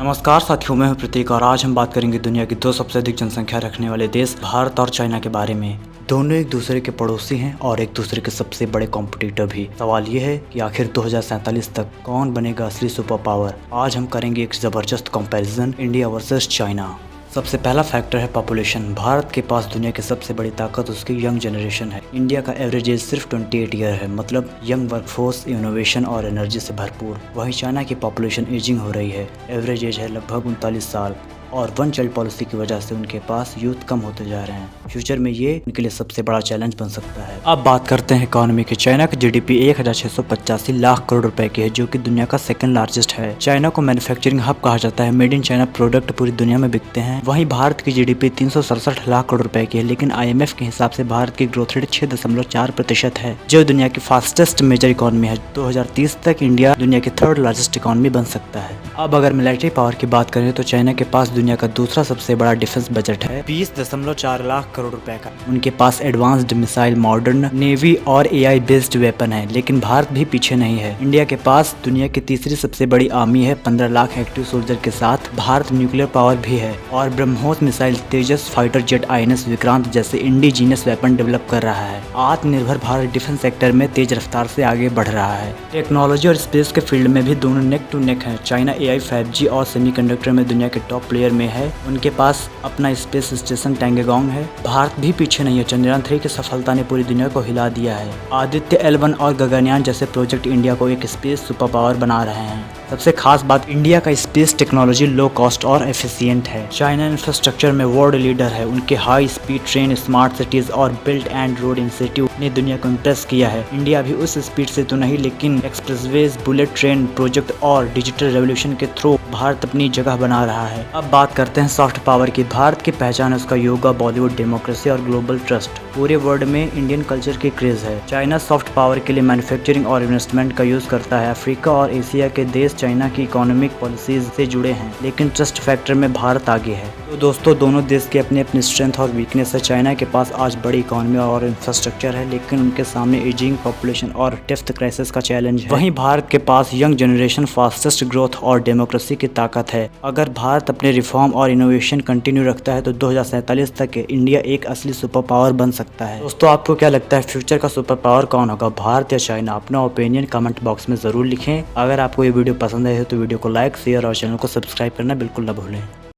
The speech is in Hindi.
नमस्कार साथियों, मैं हूं प्रतीक और आज हम बात करेंगे दुनिया की दो सबसे अधिक जनसंख्या रखने वाले देश भारत और चाइना के बारे में। दोनों एक दूसरे के पड़ोसी हैं और एक दूसरे के सबसे बड़े कॉम्पिटिटर भी। सवाल ये है कि आखिर 2047 तक कौन बनेगा असली सुपर पावर। आज हम करेंगे एक जबरदस्त कंपैरिजन इंडिया वर्सेस चाइना। सबसे पहला फैक्टर है पॉपुलेशन। भारत के पास दुनिया की सबसे बड़ी ताकत उसकी यंग जनरेशन है। इंडिया का एवरेज एज सिर्फ 28 ईयर है, मतलब यंग वर्कफोर्स, इनोवेशन और एनर्जी से भरपूर। वहीं चाइना की पॉपुलेशन एजिंग हो रही है। एवरेज एज है लगभग 39 साल और वन चाइल्ड पॉलिसी की वजह से उनके पास यूथ कम होते जा रहे हैं। फ्यूचर में ये उनके लिए सबसे बड़ा चैलेंज बन सकता है। अब बात करते हैं इकोनॉमी की। चाइना की जीडीपी 1685 लाख करोड़ रुपए की है, जो कि दुनिया का सेकंड लार्जेस्ट है। चाइना को मैन्युफैक्चरिंग हब कहा जाता है। मेड इन चाइना प्रोडक्ट पूरी दुनिया में बिकते हैं। वहीं भारत की जीडीपी 367 लाख करोड़ रुपए की है, लेकिन IMF के हिसाब से भारत की ग्रोथ रेट 6.4% है, जो दुनिया की फास्टेस्ट मेजर इकोनॉमी है। 2030 तक इंडिया दुनिया की थर्ड लार्जेस्ट इकोनॉमी बन सकता है। अब अगर मिलिट्री पावर की बात करें तो चाइना के पास दुनिया का दूसरा सबसे बड़ा डिफेंस बजट है, 20.4 लाख करोड़ रुपए का। उनके पास एडवांस्ड मिसाइल, मॉडर्न नेवी और AI बेस्ड वेपन है। लेकिन भारत भी पीछे नहीं है। इंडिया के पास दुनिया की तीसरी सबसे बड़ी आर्मी है, 15 लाख एक्टिव सोल्जर के साथ। भारत न्यूक्लियर पावर भी है और ब्रह्मोस मिसाइल, तेजस फाइटर जेट, INS विक्रांत जैसे इंडिजीनियस वेपन डेवलप कर रहा है। आत्मनिर्भर भारत डिफेंस सेक्टर में तेज रफ्तार से आगे बढ़ रहा है। टेक्नोलॉजी और स्पेस के फील्ड में भी दोनों नेक टू नेक है। चाइना AI, 5G और सेमीकंडक्टर में दुनिया के टॉप प्लेयर में है। उनके पास अपना स्पेस स्टेशन टैंगगोंग है। भारत भी पीछे नहीं है। चंद्रयान 3 की सफलता ने पूरी दुनिया को हिला दिया है। आदित्य L1 और गगनयान जैसे प्रोजेक्ट इंडिया को एक स्पेस सुपर पावर बना रहे हैं। सबसे खास बात, इंडिया का स्पेस टेक्नोलॉजी लो कॉस्ट और एफिशिएंट है। चाइना इंफ्रास्ट्रक्चर में वर्ल्ड लीडर है। उनके high speed train, smart cities और बिल्ट एंड रोड इंस्टीट्यूट ने दुनिया को इम्प्रेस किया है। इंडिया भी उस स्पीड से तो नहीं, लेकिन एक्सप्रेसवेज, बुलेट ट्रेन प्रोजेक्ट और डिजिटल रेवोल्यूशन के थ्रू भारत अपनी जगह बना रहा है। अब बात करते हैं सॉफ्ट पावर की। भारत की पहचान है उसका योगा, बॉलीवुड, डेमोक्रेसी और ग्लोबल ट्रस्ट। पूरे वर्ल्ड में इंडियन कल्चर की क्रेज है। चाइना सॉफ्ट पावर के लिए मैन्युफैक्चरिंग और इन्वेस्टमेंट का यूज करता है। अफ्रीका और एशिया के देश चाइना की इकोनॉमिक पॉलिसीज से जुड़े हैं, लेकिन ट्रस्ट फैक्टर में भारत आगे है। तो दोस्तों, दोनों देश के अपने अपने स्ट्रेंथ और वीकनेस है। चाइना के पास आज बड़ी इकोनॉमी और इंफ्रास्ट्रक्चर है, लेकिन उनके सामने एजिंग पॉपुलेशन और डेप्थ क्राइसिस का चैलेंज है। वहीं भारत के पास यंग जनरेशन, फास्टेस्ट ग्रोथ और डेमोक्रेसी की ताकत है। अगर भारत अपने रिफॉर्म और इनोवेशन कंटिन्यू रखता है तो 2047 तक इंडिया एक असली सुपर पावर बन सकता है। दोस्तों, आपको क्या लगता है फ्यूचर का सुपर पावर कौन होगा, भारत या चाइना? अपना ओपिनियन कमेंट बॉक्स में जरूर लिखें। अगर आपको ये वीडियो पसंद आए तो वीडियो को लाइक, शेयर और चैनल को सब्सक्राइब करना बिल्कुल न भूलें।